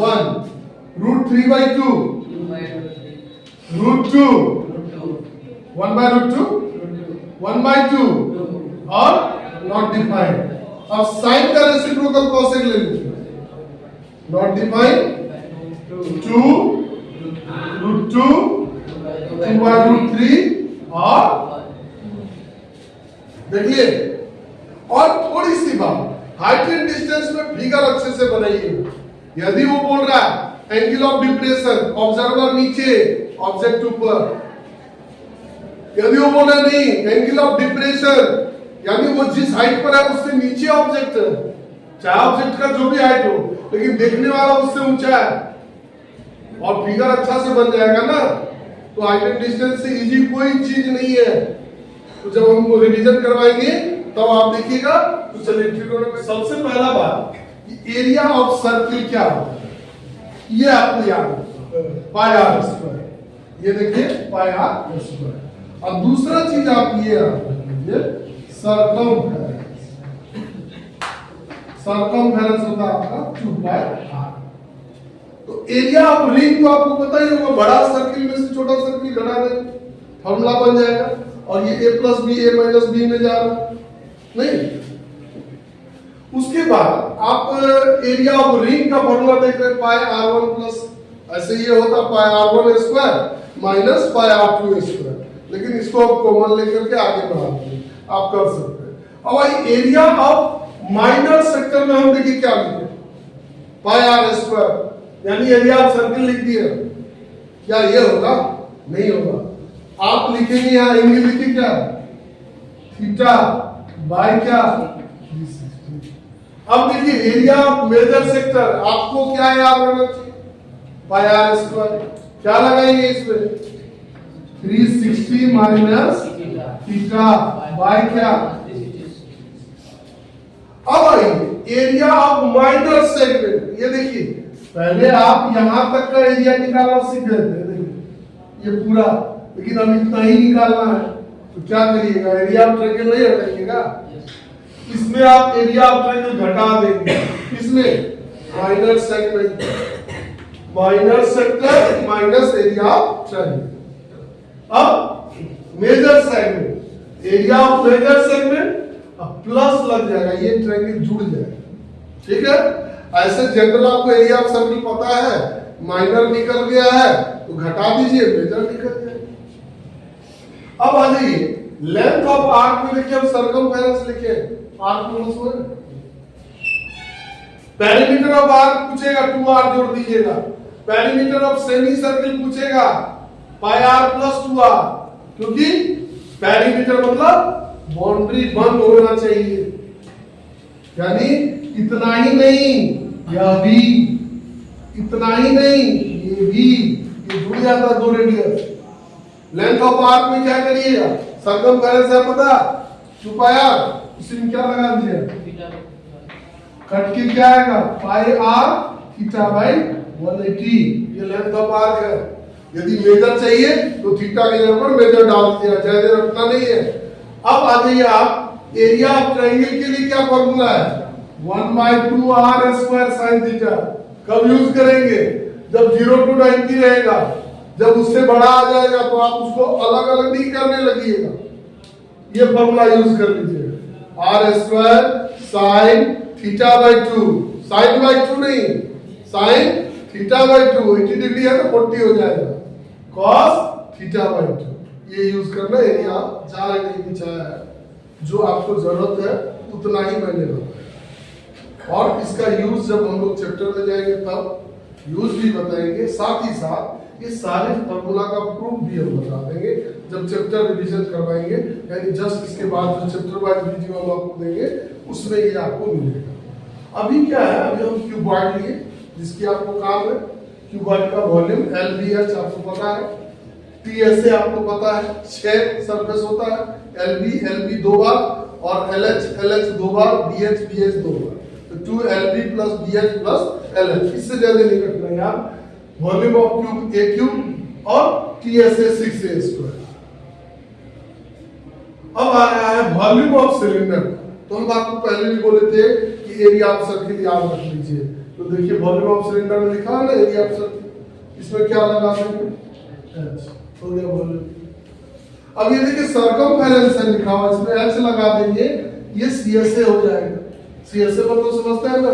1, √3/2 √2 1/√2 1/2 और नॉट डिफाइंड। अब साइन का रेसिप्रोकल कॉसेक ले लीजिए। नॉट डिफाइंड 2 √2 2/√3 और देखिए। और थोड़ी सी बात, हाइट एंड डिस्टेंस में फिगर अच्छे से बनाइए। यदि वो बोल रहा है एंगल ऑफ डिप्रेशन, ऑब्जर्वर नीचे ऑब्जेक्ट ऊपर, यदि वो बोल रहा नहीं एंगल ऑफ डिप्रेशन यानी वो जिस हाइट पर है उससे नीचे ऑब्जेक्ट है, चाहे ऑब्जेक्ट का जो भी हाइट हो, लेकिन देखने वाला उससे ऊंचा है और फिगर अच्छा से बन जाएगा ना। तो हाइट एंड डिस्टेंस से इजी कोई चीज नहीं है। तो जब हम रिवीजन करवाएंगे तब आप देखिएगा। तो चलिए ट्रिगोनोमेट्री सबसे पहला बात एरिया ऑफ सर्किल क्या होता है ये आपको याद है, पाई आर स्क्वायर। ये देखिए पाई आर स्क्वायर। और दूसरा चीज आप ये सरकमफेरेंस होता है आपका 2πr। तो एरिया ऑफ रिंग तो आपको पता ही होगा, बड़ा सर्किल में से छोटा सर्किल घटा दें फॉर्मूला बन जाएगा। और ये a + b a - b में जा रहा नहीं। उसके बाद आप एरिया ऑफ रिंग का फॉर्मूला देख रहे हैं πr1 प्लस, ऐसे ये होता πr1 स्क्वायर - πr2 स्क्वायर, लेकिन इसको आप कॉमन लेकर के आगे बढ़ा देंगे, आप कर सकते हैं। अब भाई एरिया ऑफ माइनर सेक्टर में हम देखिए क्या लिखे πr², यानी एरिया ऑफ सर्किल लिख दिए। क्या ये होगा? नहीं होगा। आप लिखेंगे यहां एंगल लिखिए क्या थीटा बाय क्या 360। अब देखिए एरिया ऑफ मेजर सेक्टर आपको क्या याद रखना चाहिए πr²। क्या लगाएंगे इसमें 360 माइनस थीटा बाय क्या। अब आइए एरिया ऑफ माइनर सेगमेंट। ये देखिए पहले आप यहां तक का एरिया निकालना सीख गए थे, देखिए ये पूरा, लेकिन अब इतना ही निकालना है। तो क्या करिएगा, एरिया ऑफ ट्रायंगल नहीं हटाइएगा, इसमें आप एरिया ऑफ ट्रायंगल घटा देंगे, इसमें minor segment, minor sector minus area of triangle. अब major segment, area of major segment plus लग जाएगा, ये ट्रायंगल जुड़ जाएगा, ठीक है। ऐसे जनरल आपको एरिया ऑफ सर्कल पता है, माइनर निकल गया है तो घटा दीजिए, मेजर निकल जाएगा। अब आ जाइए लेंथ ऑफ आर्क में, देखिए हम सर्कमफेरेंस लिखे, arc plus 1, perimeter of arc पूछेगा 2r जोड़ दीजिएगा, पेरीमीटर ऑफ सेमी सर्कल पूछेगा पाई r प्लस 2r, क्योंकि पेरीमीटर मतलब बाउंड्री बंद होना चाहिए, यानी इतना ही नहीं यह भी, इतना ही नहीं ये भी, ये जुड़ जाता है दो रेडियस। लेंथ ऑफ आर्क में क्या करिएगा, सर्कमफेरेंस है पता, 2 पाई r, इसमें क्या लगा दीजिए, कट के क्या आएगा पाई r थीटा बाई 180, ये लेंथ ऑफ आर्क है। यदि मेजर चाहिए तो थीटा के जगह पर मेजर डाल दिया, ज्यादा रखना नहीं है। अब आ जाइए आप एरिया ऑफ ट्रायंगल के लिए क्या फॉर्मूला है, 1/2r स्क्वायर साइन थीटा। कब यूज करेंगे, जब 0 to 90 रहेगा, जब उससे बड़ा आ जाएगा तो आप उसको अलग अलग नहीं करने लगिएगा, ये फॉर्मूला यूज कर लीजिएगा, r square sine theta by 2, sine by 2 नहीं, साइन थीटा बाई 2, 80 डिग्री है तो 40 हो जाएगा, cos थीटा बाई 2, ये यूज करना। एरिया ज्यादा नहीं बिछाया है, जो आपको जरूरत है उतना ही मैंने बताया, और इसका यूज जब हम लोग चैप्टर में जाएंगे तब यूज भी बताएंगे, साथ ही साथ ये सारे फॉर्मूला का प्रूफ भी हम बता देंगे जब चैप्टर रिवीजन करवाएंगे, यानी जस्ट इसके बाद जो चैप्टर वाइज वीडियो हम आपको देंगे उसमें ये आपको मिलेगा। अभी क्या है, अभी हम क्यूबॉइड लिए, जिसकी आपको काम है, क्यूबॉइड का वॉल्यूम LBH आपको पता है, TSA आपको पता है, 6 सरफेस होता है, LB 2 बार और LH 2 बार, BH 2 बार, तो 2LB plus BH plus LH, इससे ज्यादा नहीं कटना है यार। Volume of cube A cube और TSA 6A स्क्वायर। अब आ रहा है वॉल्यूम ऑफ सिलेंडर, तो हम आपको पहले भी बोले थे कि एरिया ऑफ सर्किल याद रख लीजिए, तो देखिए वॉल्यूम ऑफ सिलेंडर में लिखा है ना एरिया ऑफ सर्किल, इसमें क्या लगा देंगे H, हो गया वॉल्यूम। अब ये देखिए सर्कमफेरेंस है लिखा हुआ, इसमें H लगा देंगे, ये CSA हो जाएगा, CSA मतलब समझते हैं ना,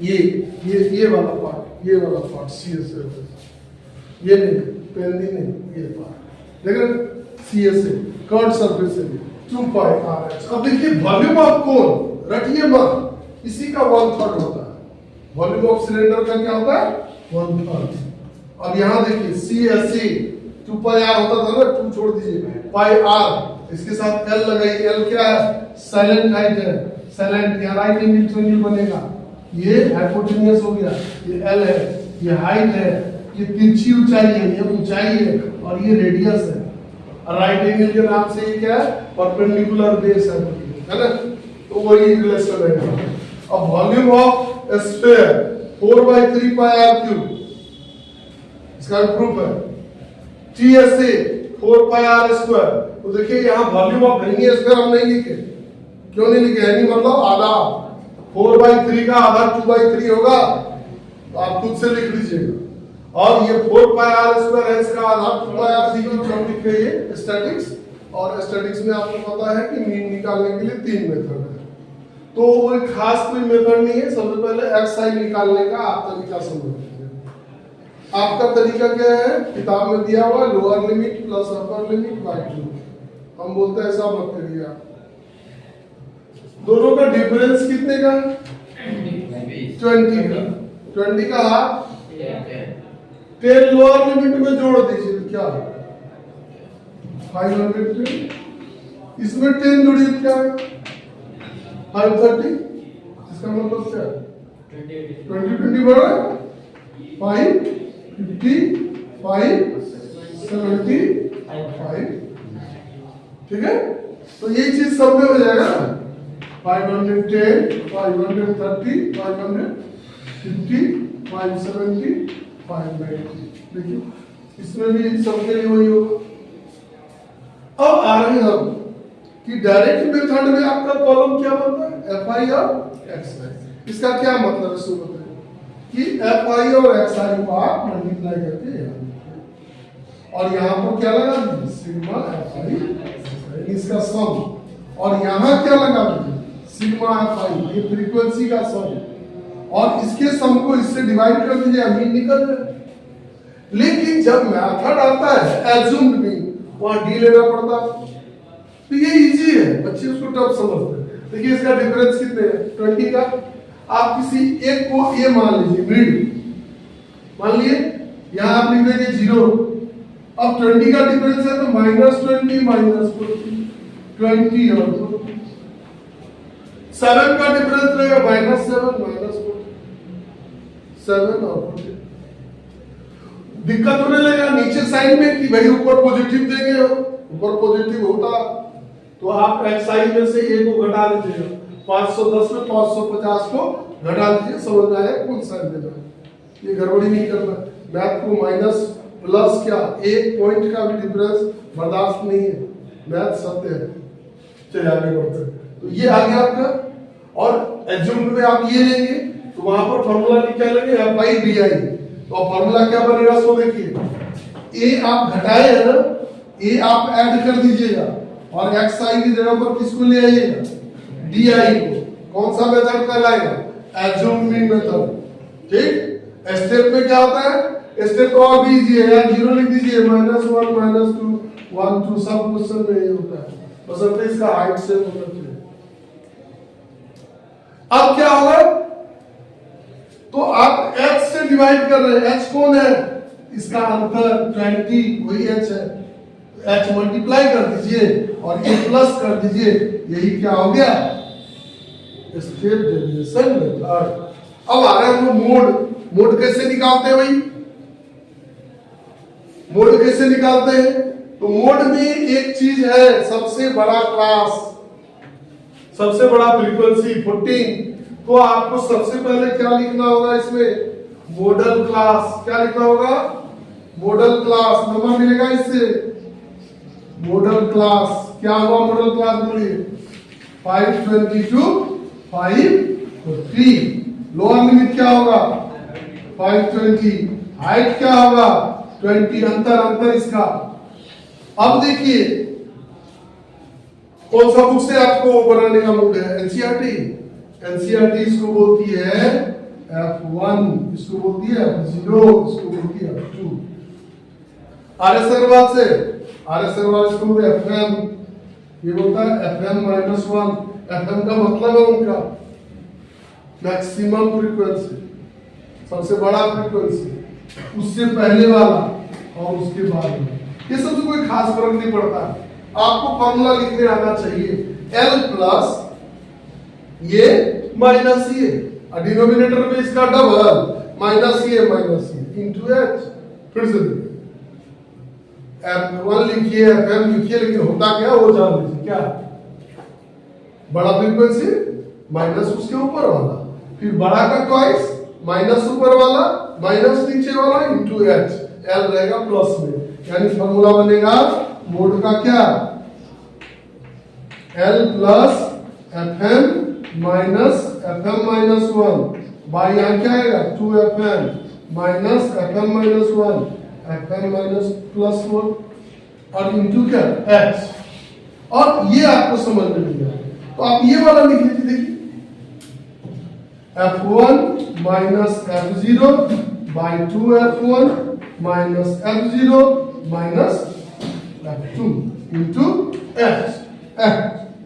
ये वाला पार्ट, ये वाला पार्ट CSA, ये नहीं पेंदी नहीं, ये पार्ट देखिए CSA कर्व सरफेस एरिया 2 पाई RH। अब देखिए वॉल्यूम ऑफ कोन रखिए मत, इसी का 1/3 होता है, वॉल्यूम ऑफ सिलेंडर का क्या होता है 1/3। अब यहाँ देखिए CSA 2 पाई r होता था ना, 2 छोड़ दीजिए, पाई r, इसके साथ L लगाइए, L क्या है साइलेंट हाइट है, साइलेंट या राइट एंगल ट्रायंगल बनेगा, ये हाइपोटेन्यूस हो गया, ये L है, ये हाइट है, ये तिरछी ऊंचाई है, ये ऊंचाई है और ये रेडियस है, और राइट एंगल के नाम से ये क्या है परपेंडिकुलर बेस है ना, तो वही रिलेशन है। अब volume of sphere 4/3 pi r cube, इसका प्रूफ है, TSA 4 पाई r स्क्वायर, तो देखिए यहाँ वॉल्यूम ऑफ नहीं है, स्क्वायर हम नहीं लिखे, क्यों नहीं लिखे, यानी मतलब आधा, 4/3 का आधा 2/3 होगा, तो आप खुद से लिख लीजिएगा, और ये 4 पाई r स्क्वायर है, इसका आधा 2 पाई r सी की टॉपिक है ये स्टैटिक्स, और स्टैटिक्स में आपको पता है कि मीन निकालने के लिए 3 मेथड है, तो वो खास कोई मेथड नहीं है, सबसे पहले xi निकालने का आप तरीका समझ लीजिए। आपका तरीका क्या है, किताब में दिया हुआ lower limit plus upper limit by 2, हम बोलते हैं ऐसा मत करिए आप, दोनों का डिफरेंस कितने का 20 का हाफ 10 लोअर लिमिट में जोड़ दीजिए, तो क्या 510, इसमें 10 जोड़िए तो क्या है 530, इसका मतलब क्या है 20 बढ़ रहा है, 550 575, ठीक है, तो ये चीज सब में हो जाएगा, 510 530 550 570 590, देखिए इसमें भी सबके लिए वही होगा, अब आ रहे हैं हम कि डायरेक्ट मेथड में आपका कॉलम क्या बनता है, एफ आई और एक्स आई। इसका क्या मतलब है सुनो कि एफ आई और एक्स आई को आप मल्टीप्लाई करके और यहाँ पर क्या लगा दीजिए सिग्मा एफ आई इसका सम, और यहाँ क्या लगा दीजिए सिग्मा एफ आई, ये फ्रीक्वेंसी का सम, और इसके सम को इससे डिवाइड कर दीजिए, अमीन निकल जाए। लेकिन जब मेथड आता है एज्यूम्ड मीन, वहां डी लेना पड़ता है, तो ये इजी है, बच्चे उसको टफ समझते हैं। देखिए इसका डिफरेंस कितने हैं 20 का। आप किसी एक को ए मान लीजिए, मिड मान लिए, यहां आप लिख देंगे 0। अब 20 का डिफरेंस है तो -20 -20 और 7 का डिफरेंस रहेगा -7 7 और 40। दिक्कत होने लगेगा नीचे साइड में कि भाई ऊपर पॉजिटिव देंगे, ऊपर पॉजिटिव होता तो आप एक्स आई में से ए को घटा लीजिए, 510 में 550 को घटा लीजिए, समझ में आया कौन साइन देना है। ये गड़बड़ी नहीं करना, मैथ को माइनस प्लस क्या एक पॉइंट का भी डिफरेंस बर्दाश्त नहीं है, मैथ सत्य है। चलिए आगे बढ़ते हैं। तो ये आ गया आपका, और एज्यूम्ड में आप ये लेंगे तो वहां पर फार्मूला क्या लेंगे एफ आई डी आई, तो फार्मूला क्या बनेगा सो देखिए, ए आप घटाए है ना, ए आप ऐड कर दीजिएगा और एक्स आई की जगह पर किसको ले आइएगा डी आई को। कौन सा मेथड कहलाएगा एज्यूम्ड मीन मेथड। ठीक, स्टेप में क्या होता है, स्टेप तो और भी इजी है यार, 0 लिख दीजिए, -1 -2 1 2 सब क्वेश्चन में ये होता है, बस इसका हाइट से होना चाहिए। अब क्या होगा, तो आप h से डिवाइड कर रहे हैं, h कौन है, इसका अंतर 20 वही h है, h मल्टीप्लाई कर दीजिए और ये प्लस कर दीजिए, यही क्या हो गया स्टेप डेविएशन मेथड। अब आ रहे हैं हम मोड। मोड कैसे निकालते हैं भाई, मोड कैसे निकालते हैं, तो मोड में एक चीज है, सबसे बड़ा क्लास, सबसे बड़ा फ्रीक्वेंसी 14, तो आपको सबसे पहले क्या लिखना होगा इसमें मॉडल क्लास। क्या लिखना होगा मॉडल क्लास, नंबर मिलेगा इससे मॉडल क्लास। क्या होगा मॉडल क्लास बोलिए 522 540, लोअर लिमिट क्या होगा 520, हाइट क्या होगा 20, अंतर इसका। अब देखिए कौन सा बुक से आपको बनाने का मूड है, एनसीईआरटी। एनसीईआरटी इसको बोलती है F1, इसको बोलती है F0, इसको बोलती है F2। आरएस अग्रवाल से, आरएस अग्रवाल इसको बोलते हैं FM, ये बोलता है FM-1। FM का मतलब है उनका मैक्सिमम फ्रीक्वेंसी, सबसे बड़ा फ्रीक्वेंसी, उससे पहले वाला और उसके बाद में। ये सबसे कोई खास फर्क नहीं पड़ता, आपको फॉर्मूला लिखने आना चाहिए, L प्लस ये माइनस ये, डिनोमिनेटर में इसका डबल माइनस ये इंटू एच। फिर से F1 लिखिए FM लिखिए, लेकिन होता क्या वो जान लीजिए, क्या बड़ा फ्रीक्वेंसी माइनस उसके ऊपर वाला, फिर बड़ा का ट्वाइस माइनस ऊपर वाला माइनस नीचे वाला इंटू एच, एल रहेगा प्लस में, यानी फॉर्मूला बनेगा मोड का क्या L plus FM minus FM-1 by यहाँ क्या आएगा 2FM माइनस FM-1 FM-+1 और इंटू क्या H, और ये आपको समझ में नहीं आया तो आप ये वाला लिख लीजिए, देखिए F1 minus F0 by 2F1 minus F0 minus F2 into H।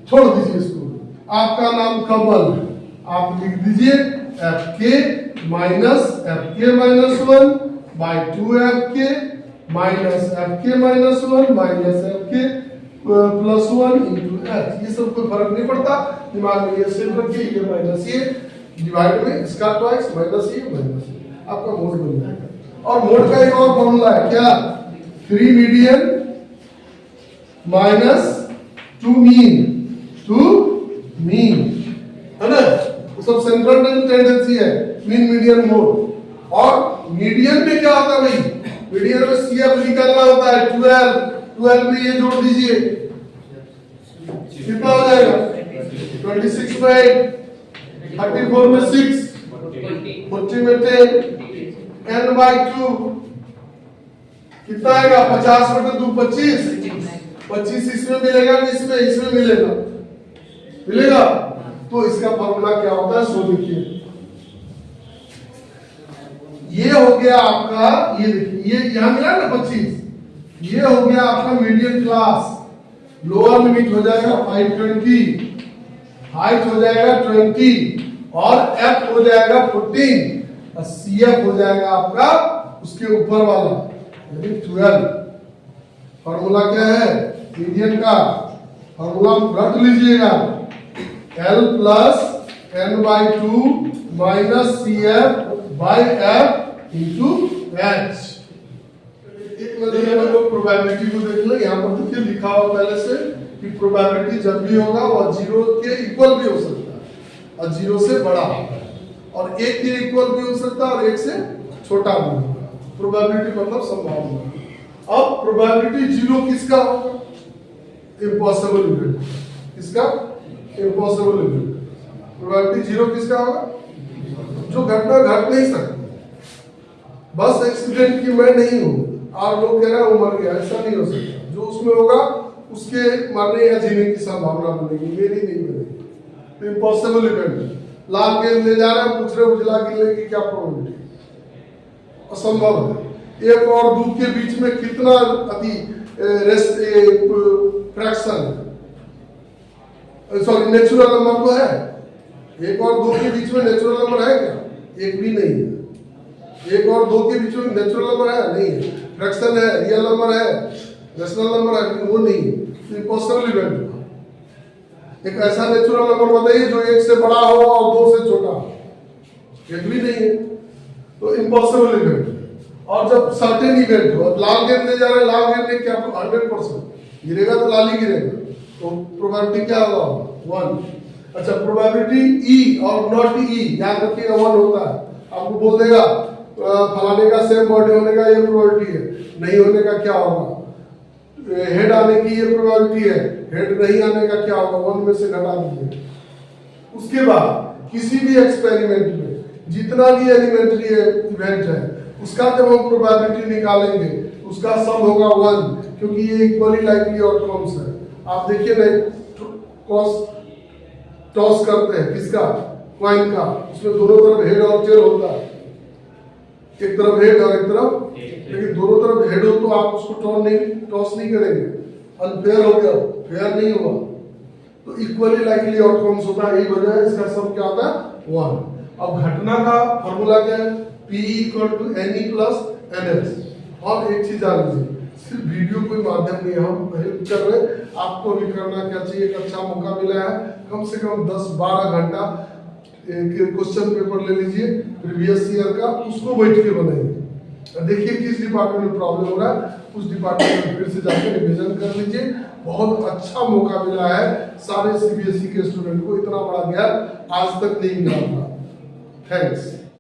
छोड़ दीजिए इसको, आपका नाम कमल, आप लिख दीजिए Fk minus Fk-1 by 2Fk minus Fk-1 minus Fk+1 into H। ये सब कोई फर्क नहीं पड़ता, दिमाग में ये सिर्फ रखिए, ये माइनस ये डिवाइड में इसका ट्वाइस माइनस ये माइनस ये, आपका मोड बन जाएगा। और मोड का एक और फॉर्मूला है क्या 3 मीडियन माइनस 2 मीन, है ना, वो सब सेंट्रल टेंडेंसी है, मीन मीडियन मोड। और मीडियन में क्या होता है भाई, मीडियन में CF निकालना होता है 12 में ये जोड़ दीजिए कितना हो जाएगा 26 में 8, 34 में 6, 40 में 10, n/2 कितना आएगा 50/2 25, 25 इसमें मिलेगा कि इसमें मिलेगा, मिलेगा। तो इसका फॉर्मूला क्या होता है सो लिखिए। ये हो गया आपका, ये देखिए ये यहां मिला ना 25, ये हो गया आपका मीडियम क्लास। लोअर लिमिट हो जाएगा 520, हाइट हो जाएगा 20 और एफ हो जाएगा 14 और सीएफ हो जाएगा आपका उसके ऊपर वाला यानी 12। फॉर्मूला क्या है मीडियन का? फॉर्मूला रट लीजिएगा, L plus n/2 minus CF/F into H। एक लोग प्रोबेबिलिटी को देख लो, यहाँ पर देखिए लिखा हुआ पहले से कि प्रोबेबिलिटी जब भी होगा वो 0 के इक्वल भी हो सकता है और 0 से बड़ा होगा, और 1 के इक्वल भी हो सकता है और 1 से छोटा भी होगा। प्रोबेबिलिटी मतलब संभावना। अब प्रोबेबिलिटी 0 किसका होगा? Impossible event. किसका? Impossible event. प्रोबेबिलिटी 0 किसका होगा? जो घटना घट नहीं सकती, बस एक्सीडेंट की मैं नहीं हूं और लोग कह रहे हैं वो मर गया, ऐसा नहीं हो सकता। जो उसमें होगा उसके मरने या जीने की संभावना बनेगी, मेरी नहीं बनेगी। Impossible event. लाल गेंद ले जा रहे हैं, पूछ रहे उजला गिरने की क्या प्रोबेबिलिटी? असंभव है। 1 और 2 के बीच में कितना फ्रैक्शन है, सॉरी नेचुरल नंबर तो है। 1 और 2 के बीच में नेचुरल नंबर है क्या? एक भी नहीं है। 1 और 2 के बीच में नेचुरल नंबर है? नहीं है। फ्रैक्शन है, रियल नंबर है, रेशनल नंबर है, वो नहीं है। Impossible event. एक ऐसा नेचुरल नंबर बताइए जो 1 से बड़ा हो और 2 से छोटा हो, एक भी नहीं है। तो इम्पॉसिबल इवेंट। और जब सर्टेन इवेंट हो, लाल गेंद ले जा रहे हैं, लाल गेंद ने क्या 100% गिरेगा तो लाल ही गिरेगा, तो प्रोबेबिलिटी क्या होगा 1। अच्छा प्रोबेबिलिटी ई और नॉट ई याद रखिएगा 1 होता है। आपको बोल देगा फलाने का सेम बॉडी होने का ये प्रोबेबिलिटी है, नहीं होने का क्या होगा? हेड आने की ये प्रोबेबिलिटी है, हेड नहीं आने का क्या होगा? 1 में से घटा दीजिए। उसके बाद किसी भी एक्सपेरिमेंट में जितना भी एलिमेंट्री इवेंट है उसका जब हम प्रोबेबिलिटी निकालेंगे उसका सम होगा 1, क्योंकि ये इक्वली लाइकली आउटकम्स है। आप देखिए ना टॉस करते हैं किसका? कॉइन का। उसमें दोनों तरफ हेड और टेल होता है, एक तरफ हेड और एक तरफ, लेकिन दोनों तरफ हेड हो तो आप उसको टॉस नहीं करेंगे, अनफेयर हो गया, फेयर नहीं हुआ। तो इक्वली लाइकली आउटकम्स होता है, यही वजह है इसका सम क्या होता है 1। अब घटना का फॉर्मूला क्या है? P = NE + NS। और एक चीज जान लीजिए, सिर्फ वीडियो कोई माध्यम नहीं है, हम हेल्प कर रहे हैं, आपको भी करना क्या चाहिए। एक अच्छा मौका मिला है, कम से कम 10-12 घंटा क्वेश्चन पेपर ले लीजिए प्रीवियस ईयर का, उसको बैठ के बनाइए। देखिए किस डिपार्टमेंट में प्रॉब्लम हो रहा है, उस डिपार्टमेंट में फिर से जाकर रिविजन कर लीजिए। बहुत अच्छा मौका मिला है सारे CBSE के स्टूडेंट को, इतना बड़ा गैप आज तक नहीं मिला था। थैंक्स।